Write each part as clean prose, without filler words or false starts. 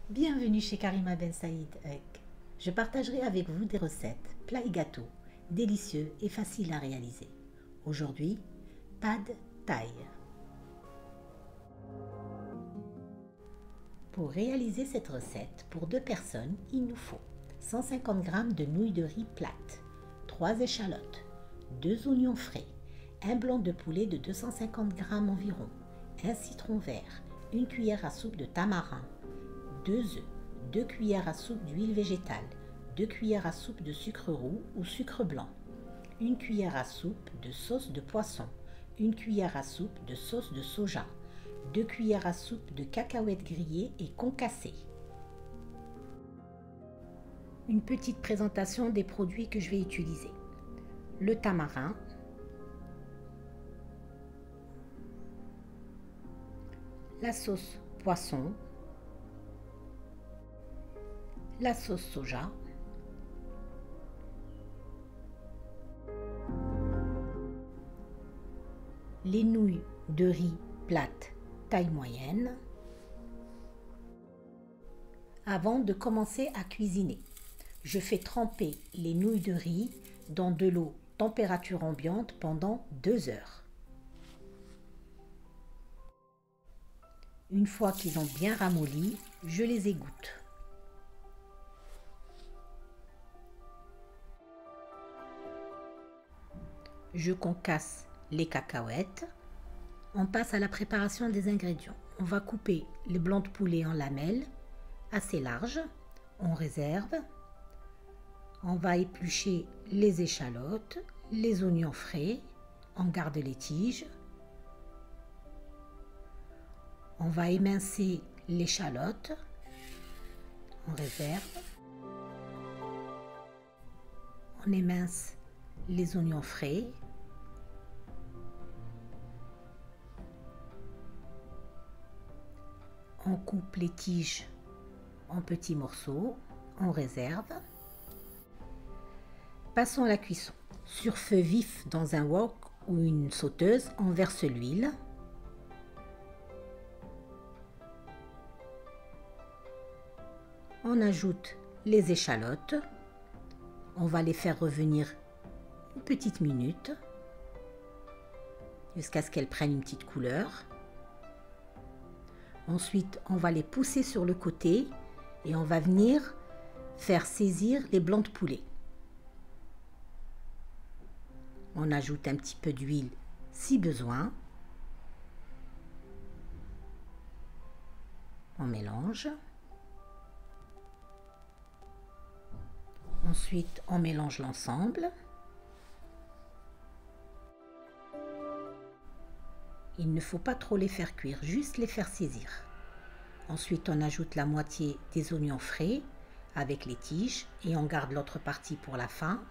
Bienvenue chez Karima Ben Saïd Egg. Je partagerai avec vous des recettes, plats et gâteaux, délicieux et faciles à réaliser. Aujourd'hui, pad thai. Pour réaliser cette recette, pour 2 personnes, il nous faut 150 g de nouilles de riz plates, 3 échalotes, 2 oignons frais, un blanc de poulet de 250 g environ, un citron vert, une cuillère à soupe de tamarin, 2 œufs, 2 cuillères à soupe d'huile végétale, 2 cuillères à soupe de sucre roux ou sucre blanc, 1 cuillère à soupe de sauce de poisson, 1 cuillère à soupe de sauce de soja, 2 cuillères à soupe de cacahuètes grillées et concassées. Une petite présentation des produits que je vais utiliser. Le tamarin, la sauce poisson, la sauce soja, les nouilles de riz plates taille moyenne. Avant de commencer à cuisiner, je fais tremper les nouilles de riz dans de l'eau température ambiante pendant 2 heures. Une fois qu'ils ont bien ramolli, je les égoutte. Je concasse les cacahuètes. On passe à la préparation des ingrédients. On va couper les blancs de poulet en lamelles assez larges. On réserve. On va éplucher les échalotes, les oignons frais. On garde les tiges. On va émincer l'échalote. On réserve. On émince les oignons frais. On coupe les tiges en petits morceaux, on réserve. Passons à la cuisson. Sur feu vif dans un wok ou une sauteuse, on verse l'huile. On ajoute les échalotes. On va les faire revenir une petite minute jusqu'à ce qu'elles prennent une petite couleur. Ensuite, on va les pousser sur le côté et on va venir faire saisir les blancs de poulet. On ajoute un petit peu d'huile si besoin. On mélange. Ensuite, on mélange l'ensemble. Il ne faut pas trop les faire cuire, juste les faire saisir. Ensuite, on ajoute la moitié des oignons frais avec les tiges et on garde l'autre partie pour la fin.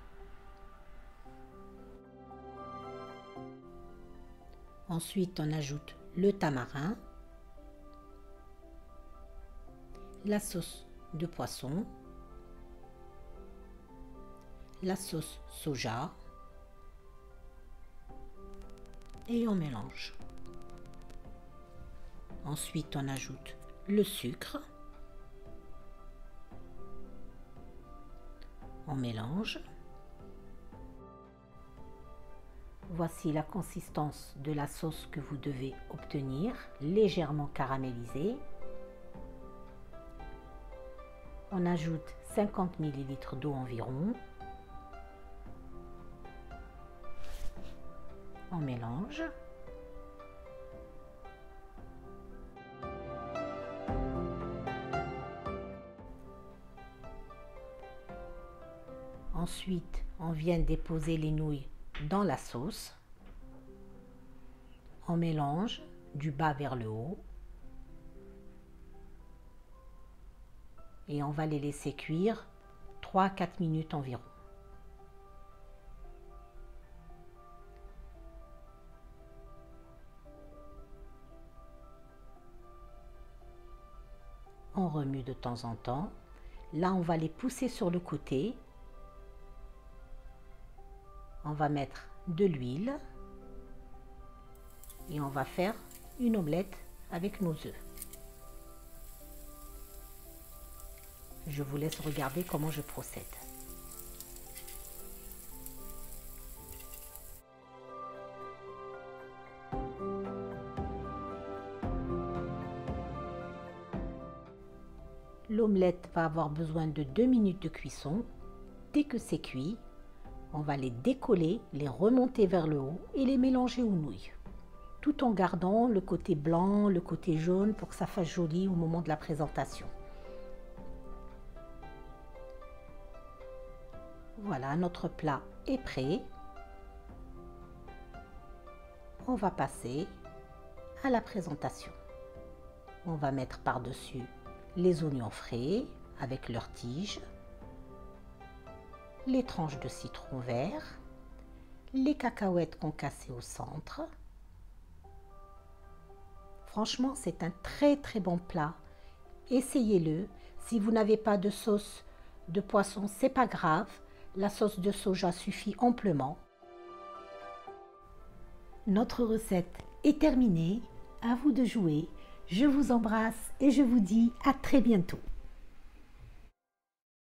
Ensuite, on ajoute le tamarin, la sauce de poisson, la sauce soja et on mélange. Ensuite, on ajoute le sucre. On mélange. Voici la consistance de la sauce que vous devez obtenir, légèrement caramélisée. On ajoute 50 ml d'eau environ. On mélange. Ensuite, on vient déposer les nouilles dans la sauce. On mélange du bas vers le haut. Et on va les laisser cuire 3 à 4 minutes environ. On remue de temps en temps. Là, on va les pousser sur le côté. On va mettre de l'huile et on va faire une omelette avec nos œufs. Je vous laisse regarder comment je procède. L'omelette va avoir besoin de 2 minutes de cuisson. Dès que c'est cuit, on va les décoller, les remonter vers le haut et les mélanger aux nouilles, tout en gardant le côté blanc, le côté jaune pour que ça fasse joli au moment de la présentation. Voilà, notre plat est prêt. On va passer à la présentation. On va mettre par-dessus les oignons frais avec leurs tiges, les tranches de citron vert, les cacahuètes qu'on cassait au centre. Franchement, c'est un très bon plat. Essayez-le. Si vous n'avez pas de sauce de poisson, c'est pas grave. La sauce de soja suffit amplement. Notre recette est terminée. À vous de jouer. Je vous embrasse et je vous dis à très bientôt.